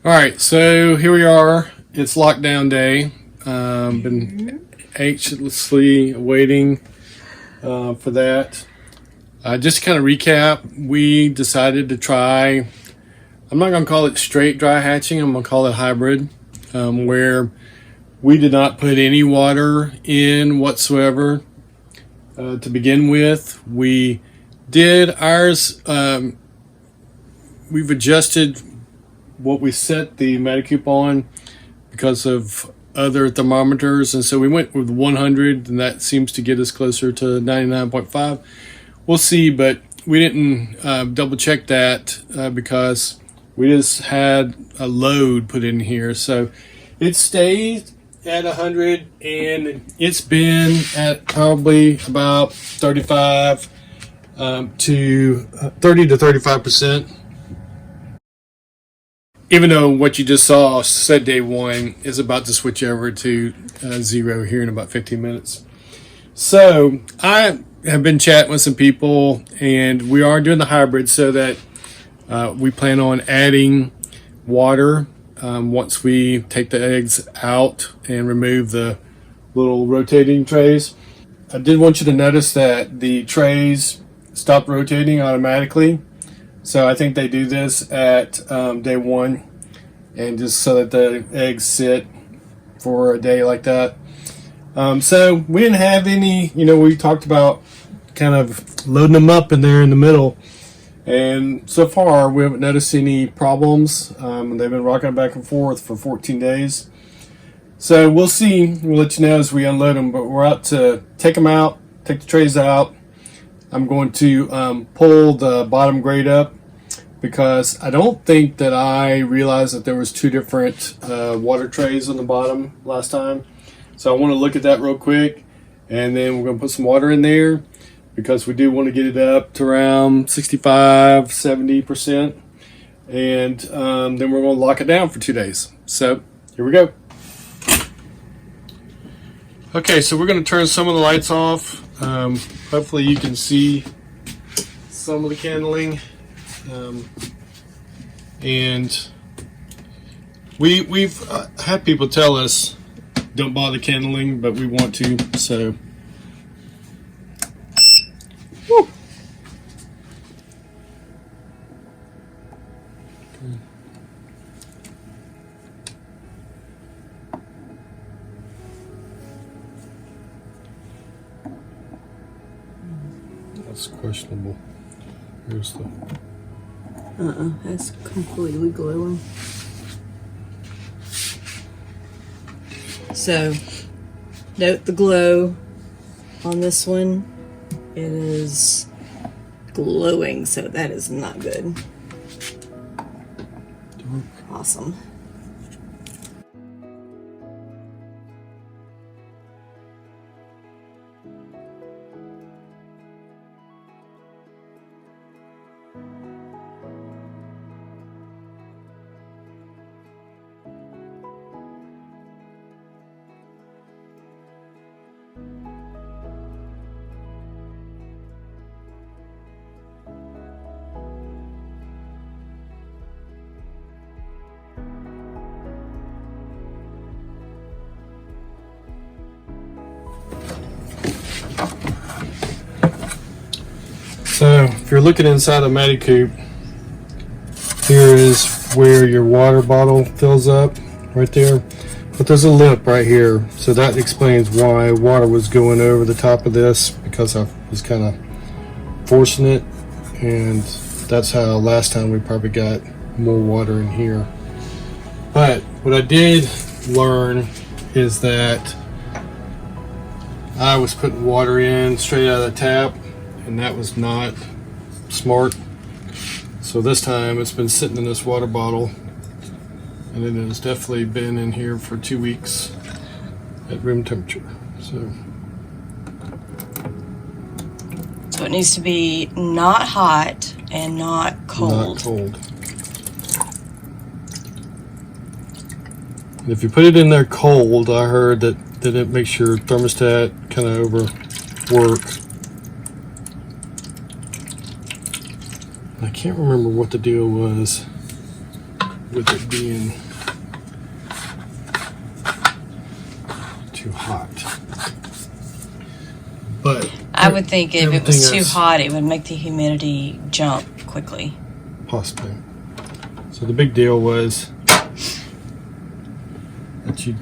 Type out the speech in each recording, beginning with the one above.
All right, so here we are. It's lockdown day. Been anxiously waiting for that. Just to kind of recap, we decided to try, I'm not going to call it straight dry hatching, I'm going to call it hybrid, where we did not put any water in whatsoever to begin with. We did ours, we've adjusted what we set the Metacoop on because of other thermometers, and so we went with 100, and that seems to get us closer to 99.5. We'll see, but we didn't double check that because we just had a load put in here, so it stayed at 100, and it's been at probably about 35 to 30 to 35%. Even though what you just saw said day one is about to switch over to 0 here in about 15 minutes. So I have been chatting with some people, and we are doing the hybrid so that we plan on adding water once we take the eggs out and remove the little rotating trays. I did want you to notice that the trays stopped rotating automatically. So I think they do this at day one, and just so that the eggs sit for a day like that. So we didn't have any, we talked about kind of loading them up in there in the middle. And so far we haven't noticed any problems. They've been rocking back and forth for 14 days. So we'll see. We'll let you know as we unload them, but we're out to take them out, take the trays out. I'm going to pull the bottom grate up because I don't think that I realized that there was two different water trays on the bottom last time. So I want to look at that real quick, and then we're going to put some water in there because we do want to get it up to around 65-70%, and then we're going to lock it down for 2 days. So here we go. Okay, so we're going to turn some of the lights off. Hopefully you can see some of the candling, and we've had people tell us don't bother candling, but we want to, so woo. That's questionable. Here's the that's completely glowing. So, note the glow on this one. It is glowing, so that is not good. Awesome. So if you're looking inside a Metacoop, here is where your water bottle fills up, right there. But there's a lip right here, so that explains why water was going over the top of this, because I was kind of forcing it, and that's how last time we probably got more water in here. But what I did learn is that I was putting water in straight out of the tap, and that was not smart. So this time it's been sitting in this water bottle, and it has definitely been in here for 2 weeks at room temperature. So it needs to be not hot and not cold. Not cold. And if you put it in there cold, I heard that it makes your thermostat kind of overwork. I can't remember what the deal was. with it being too hot. But I would think if it was too else, hot, it would make the humidity jump quickly. Possibly. So the big deal was that you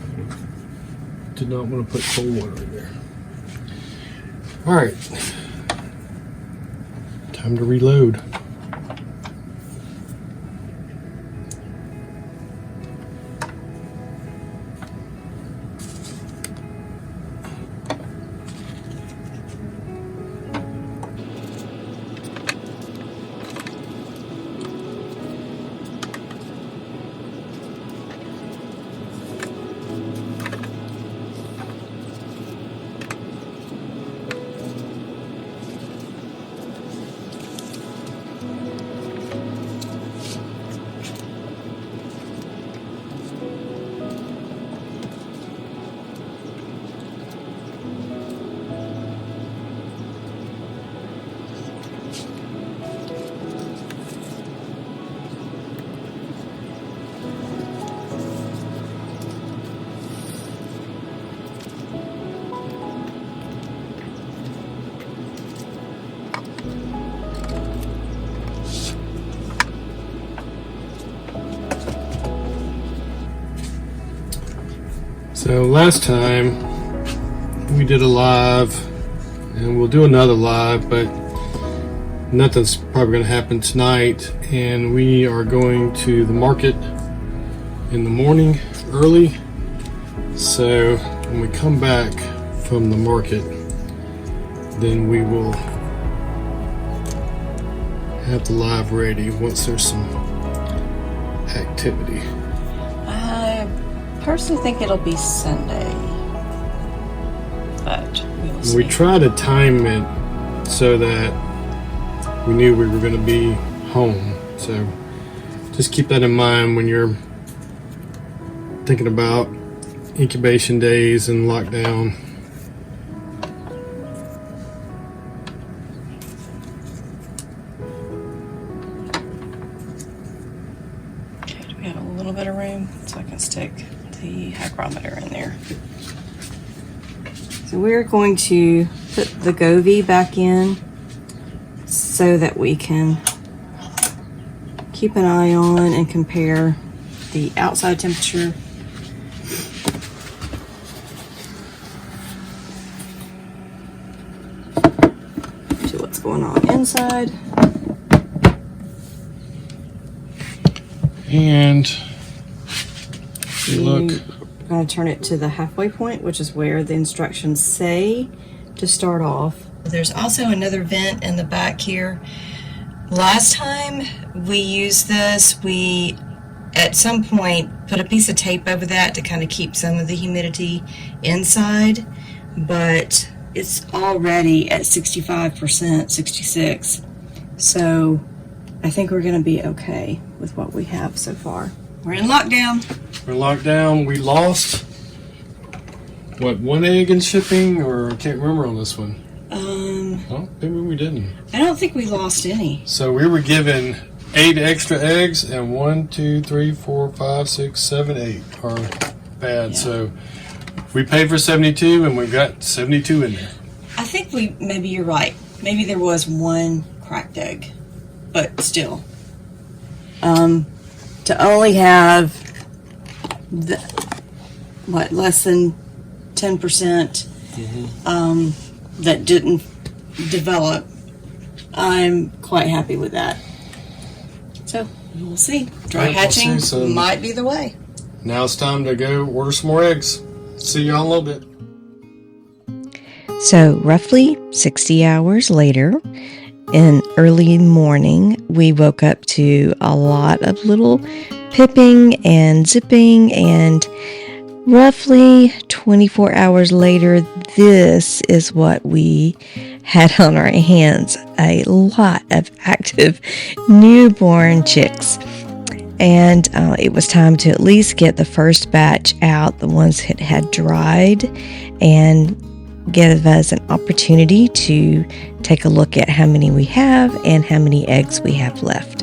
did not want to put cold water in there. All right, time to reload. So last time we did a live, and we'll do another live, but nothing's probably going to happen tonight. And we are going to the market in the morning early. So when we come back from the market, then we will have the live ready once there's some activity. I personally think it'll be Sunday, but we will see. We try to time it so that we knew we were going to be home. So just keep that in mind when you're thinking about incubation days and lockdown. Okay, do we have a little bit of room so I can stick the hygrometer in there? So we're going to put the Govee back in so that we can keep an eye on and compare the outside temperature to what's going on inside. And look, I'm going to turn it to the halfway point, which is where the instructions say to start off. There's also another vent in the back here. Last time we used this, we at some point put a piece of tape over that to kind of keep some of the humidity inside, but it's already at 65%, 66. So I think we're going to be okay with what we have so far. We're in lockdown. we're locked down. We lost, what, one egg in shipping? Or I can't remember on this one. Well, maybe we didn't. I don't think we lost any. So we were given 8 extra eggs, and 1, 2, 3, 4, 5, 6, 7, 8 are bad. Yeah. So we paid for 72, and we've got 72 in there. I think maybe you're right. Maybe there was one cracked egg, but still. To only have less than 10% that didn't develop, I'm quite happy with that. So we'll see. Dry Right, we'll hatching see. So might be the way. now it's time to go order some more eggs. See y'all in a little bit. So, roughly 60 hours later, in early morning, we woke up to a lot of little pipping and zipping, and roughly 24 hours later, this is what we had on our hands: a lot of active newborn chicks. And it was time to at least get the first batch out, the ones that had dried, and give us an opportunity to take a look at how many we have and how many eggs we have left.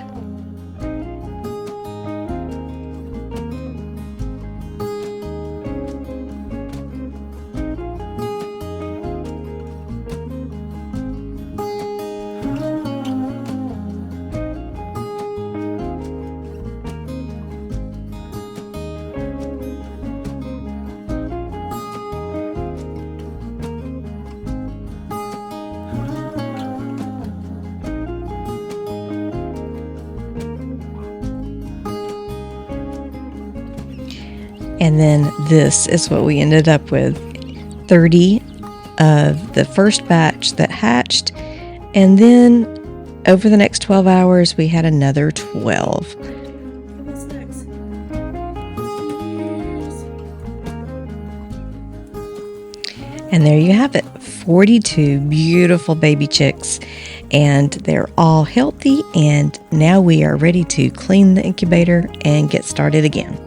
And then this is what we ended up with. 30 of the first batch that hatched, and then over the next 12 hours we had another 12. What's next? And there you have it, 42 beautiful baby chicks, and they're all healthy, and now we are ready to clean the incubator and get started again.